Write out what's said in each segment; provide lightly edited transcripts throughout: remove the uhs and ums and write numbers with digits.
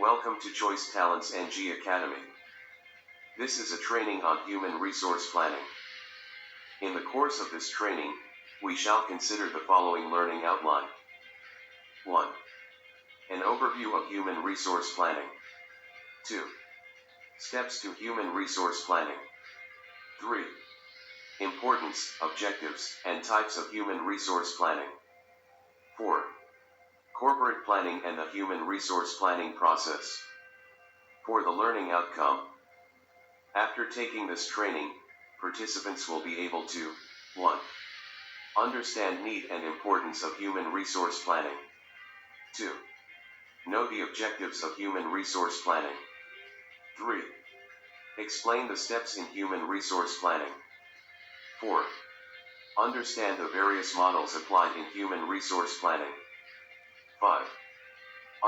Welcome to Choice Talents NG Academy. This is a training on human resource planning. In the course of this training, we shall consider the following learning outline. 1. An overview of human resource planning. 2. Steps to human resource planning. 3. Importance, objectives, and types of human resource planning. 4. Corporate planning and the human resource planning process. For the learning outcome, after taking this training, participants will be able to 1. Understand need and importance of human resource planning. 2. Know the objectives of human resource planning. 3. Explain the steps in human resource planning. 4. Understand the various models applied in human resource planning. 5.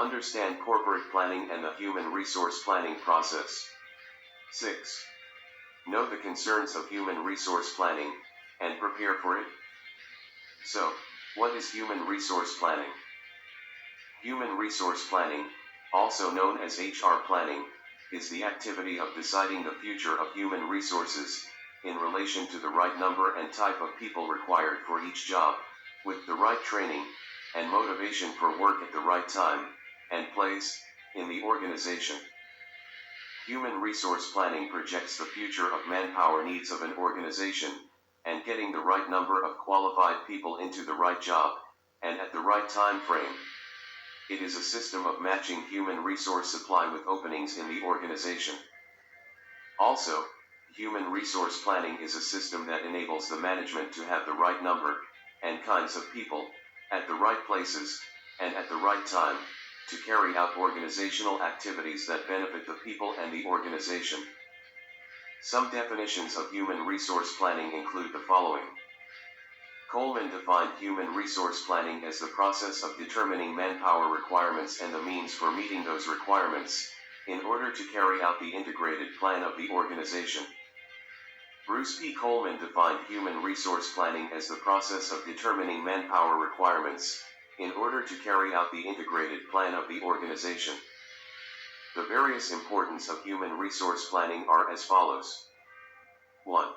Understand corporate planning and the human resource planning process. 6. Know the concerns of human resource planning, and prepare for it. So, what is human resource planning? Human resource planning, also known as HR planning, is the activity of deciding the future of human resources, in relation to the right number and type of people required for each job, with the right training, and motivation for work at the right time, and place, in the organization. Human resource planning projects the future of manpower needs of an organization, and getting the right number of qualified people into the right job, and at the right time frame. It is a system of matching human resource supply with openings in the organization. Also, human resource planning is a system that enables the management to have the right number, and kinds of people, at the right places, and at the right time, to carry out organizational activities that benefit the people and the organization. Some definitions of human resource planning include the following. Coleman defined human resource planning as the process of determining manpower requirements and the means for meeting those requirements, in order to carry out the integrated plan of the organization. Bruce P. Coleman defined human resource planning as the process of determining manpower requirements, in order to carry out the integrated plan of the organization. The various importance of human resource planning are as follows. 1.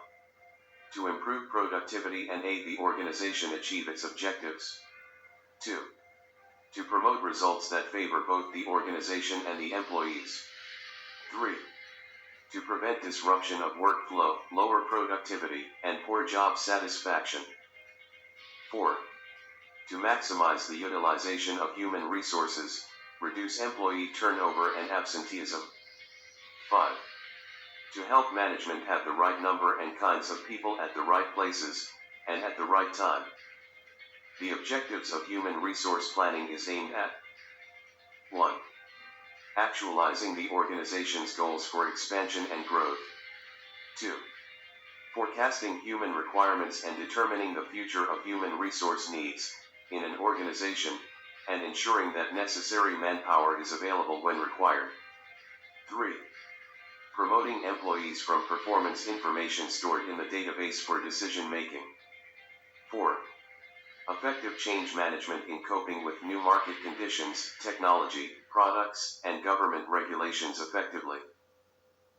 To improve productivity and aid the organization achieve its objectives. 2. To promote results that favor both the organization and the employees. 3. To prevent disruption of workflow, lower productivity, and poor job satisfaction. 4. To maximize the utilization of human resources, reduce employee turnover and absenteeism. 5. To help management have the right number and kinds of people at the right places, and at the right time. The objectives of human resource planning is aimed at 1. Actualizing the organization's goals for expansion and growth. 2. Forecasting human requirements and determining the future of human resource needs, in an organization, and ensuring that necessary manpower is available when required. 3. Promoting employees from performance information stored in the database for decision making. 4. Effective change management in coping with new market conditions, technology, products, and government regulations effectively.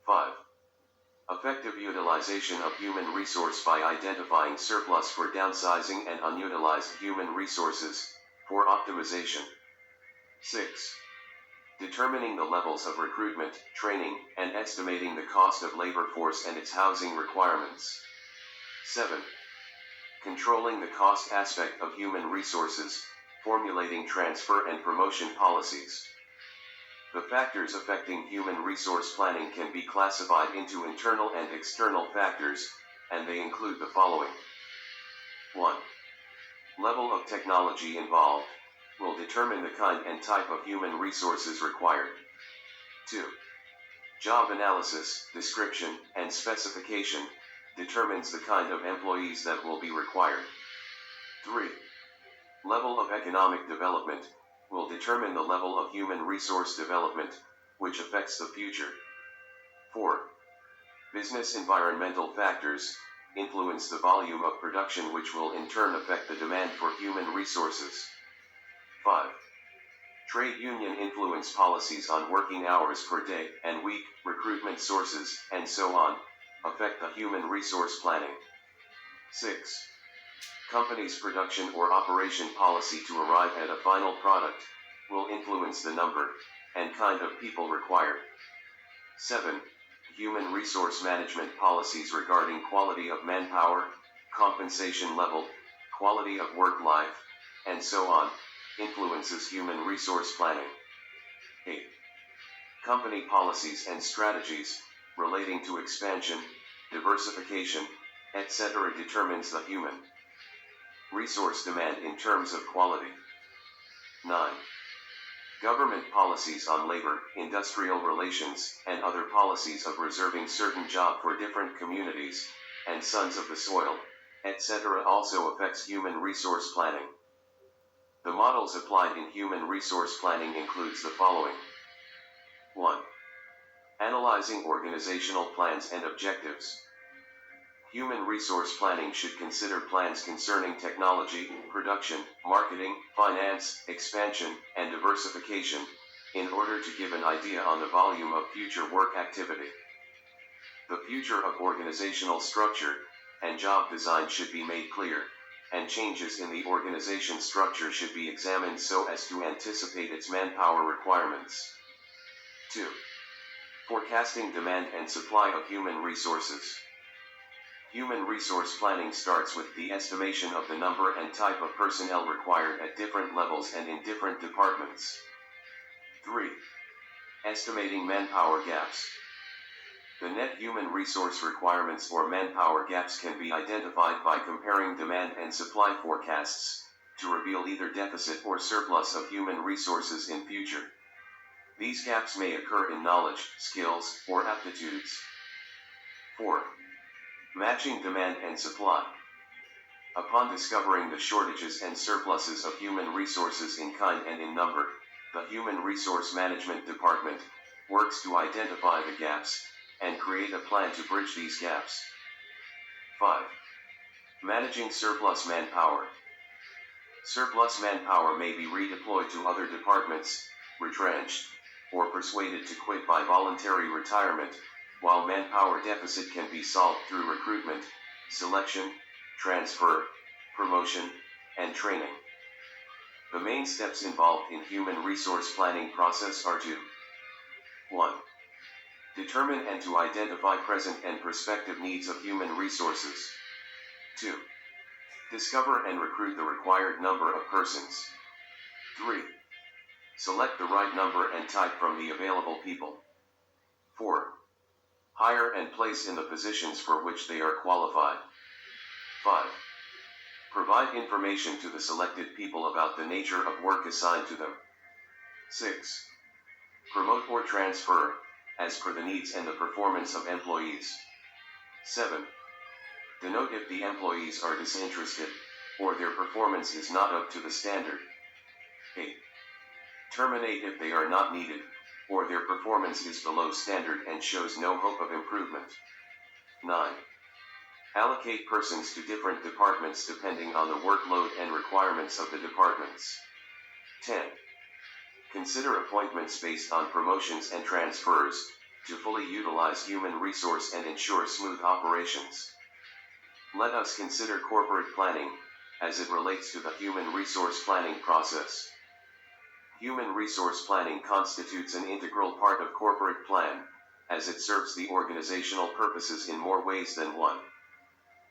5. Effective utilization of human resource by identifying surplus for downsizing and unutilized human resources, for optimization. 6. Determining the levels of recruitment, training, and estimating the cost of labor force and its housing requirements. 7. Controlling the cost aspect of human resources, formulating transfer and promotion policies. The factors affecting human resource planning can be classified into internal and external factors, and they include the following. 1. Level of technology involved will determine the kind and type of human resources required. 2. Job analysis, description, and specification determines the kind of employees that will be required. 3. Level of economic development will determine the level of human resource development, which affects the future. 4. Business environmental factors influence the volume of production, which will in turn affect the demand for human resources. 5. Trade union influence policies on working hours per day and week, recruitment sources, and so on, affect the human resource planning. 6. Companies' production or operation policy to arrive at a final product will influence the number and kind of people required. 7. Human resource management policies regarding quality of manpower, compensation level, quality of work life, and so on, influences human resource planning. 8. Company policies and strategies relating to expansion, diversification, etc. determines the human resource demand in terms of quality. 9. Government policies on labor, industrial relations, and other policies of reserving certain jobs for different communities, and sons of the soil, etc. also affects human resource planning. The models applied in human resource planning includes the following. 1. Analyzing organizational plans and objectives. Human resource planning should consider plans concerning technology, production, marketing, finance, expansion, and diversification, in order to give an idea on the volume of future work activity. The future of organizational structure and job design should be made clear, and changes in the organization structure should be examined so as to anticipate its manpower requirements. 2. Forecasting demand and supply of human resources. Human resource planning starts with the estimation of the number and type of personnel required at different levels and in different departments. 3. Estimating manpower gaps. The net human resource requirements or manpower gaps can be identified by comparing demand and supply forecasts to reveal either deficit or surplus of human resources in future. These gaps may occur in knowledge, skills, or aptitudes. 4. Matching demand and supply. Upon discovering the shortages and surpluses of human resources in kind and in number, the Human Resource Management Department works to identify the gaps and create a plan to bridge these gaps. 5. Managing surplus manpower. Surplus manpower may be redeployed to other departments, retrenched, or persuaded to quit by voluntary retirement, while manpower deficit can be solved through recruitment, selection, transfer, promotion, and training. The main steps involved in human resource planning process are to 1. Determine and to identify present and prospective needs of human resources. 2. Discover and recruit the required number of persons. 3. Select the right number and type from the available people. 4. Hire and place in the positions for which they are qualified. 5. Provide information to the selected people about the nature of work assigned to them. 6. Promote or transfer, as per the needs and the performance of employees. 7. Denote if the employees are disinterested, or their performance is not up to the standard. 8. Terminate if they are not needed, or their performance is below standard and shows no hope of improvement. 9. Allocate persons to different departments depending on the workload and requirements of the departments. 10. Consider appointments based on promotions and transfers, to fully utilize human resource and ensure smooth operations. Let us consider corporate planning, as it relates to the human resource planning process. Human resource planning constitutes an integral part of corporate plan, as it serves the organizational purposes in more ways than one.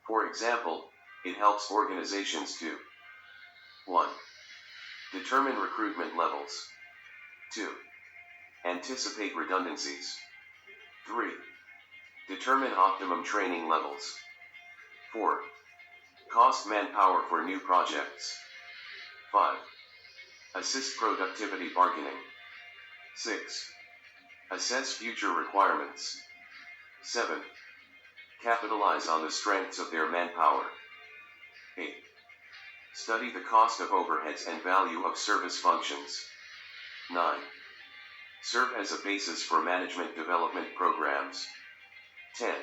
For example, it helps organizations to 1. Determine recruitment levels. 2. Anticipate redundancies. 3. Determine optimum training levels. 4. Cost manpower for new projects. 5. Assist productivity bargaining. 6. Assess future requirements. 7. Capitalize on the strengths of their manpower. 8. Study the cost of overheads and value of service functions. 9. Serve as a basis for management development programs. 10.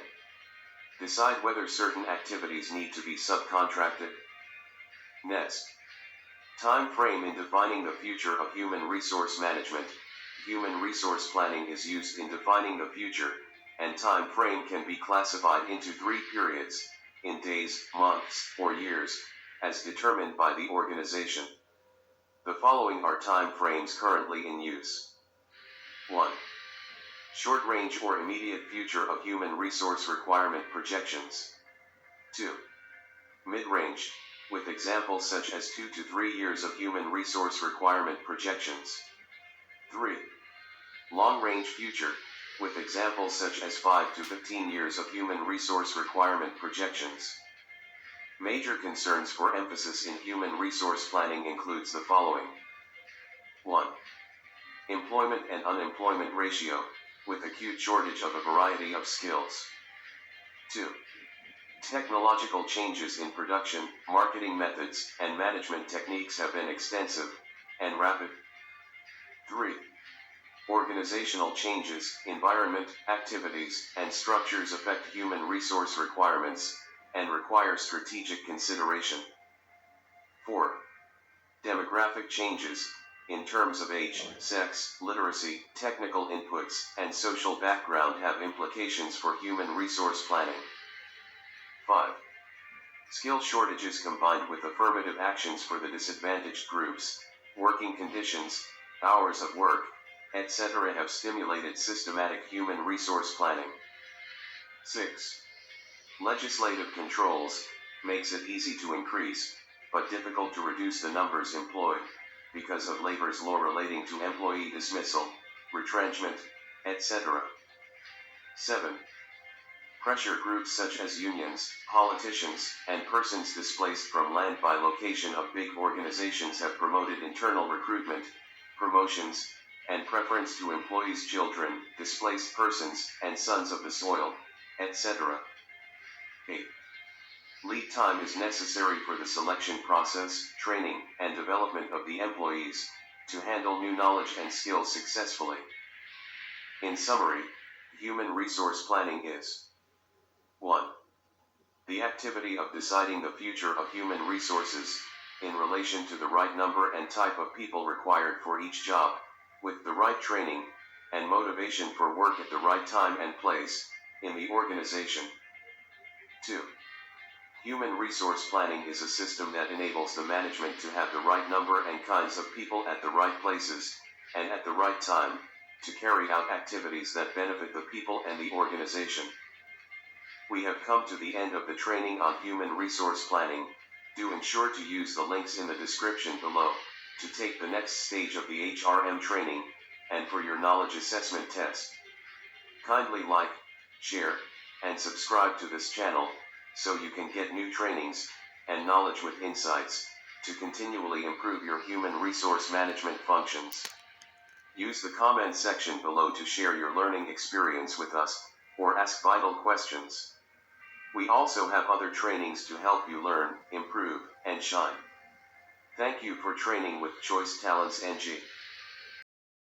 Decide whether certain activities need to be subcontracted. Next, Time frame in defining the future of human resource management. Human resource planning is used in defining the future, and time frame can be classified into 3 periods, in days, months, or years, as determined by the organization. The following are time frames currently in use. 1. Short range or immediate future of human resource requirement projections. 2. Mid-range, with examples such as 2 to 3 years of human resource requirement projections. 3. Long-range future, with examples such as 5 to 15 years of human resource requirement projections. Major concerns for emphasis in human resource planning includes the following. 1. Employment and unemployment ratio, with acute shortage of a variety of skills. 2. Technological changes in production, marketing methods, and management techniques have been extensive and rapid. 3. Organizational changes, environment, activities, and structures affect human resource requirements and require strategic consideration. 4. Demographic changes, in terms of age, sex, literacy, technical inputs, and social background have implications for human resource planning. 5. Skill shortages combined with affirmative actions for the disadvantaged groups, working conditions, hours of work, etc. have stimulated systematic human resource planning. 6. Legislative controls, makes it easy to increase, but difficult to reduce the numbers employed, because of labor's law relating to employee dismissal, retrenchment, etc. 7. Pressure groups such as unions, politicians, and persons displaced from land by location of big organizations have promoted internal recruitment, promotions, and preference to employees' children, displaced persons, and sons of the soil, etc. 8. Lead time is necessary for the selection process, training, and development of the employees, to handle new knowledge and skills successfully. In summary, human resource planning is 1. The activity of deciding the future of human resources, in relation to the right number and type of people required for each job, with the right training, and motivation for work at the right time and place, in the organization. 2. Human resource planning is a system that enables the management to have the right number and kinds of people at the right places, and at the right time, to carry out activities that benefit the people and the organization. We have come to the end of the training on human resource planning. Do ensure to use the links in the description below, to take the next stage of the HRM training, and for your knowledge assessment test. Kindly like, share, and subscribe to this channel, so you can get new trainings, and knowledge with insights, to continually improve your human resource management functions. Use the comment section below to share your learning experience with us, or ask vital questions. We also have other trainings to help you learn, improve, and shine. Thank you for training with Choice Talents NG.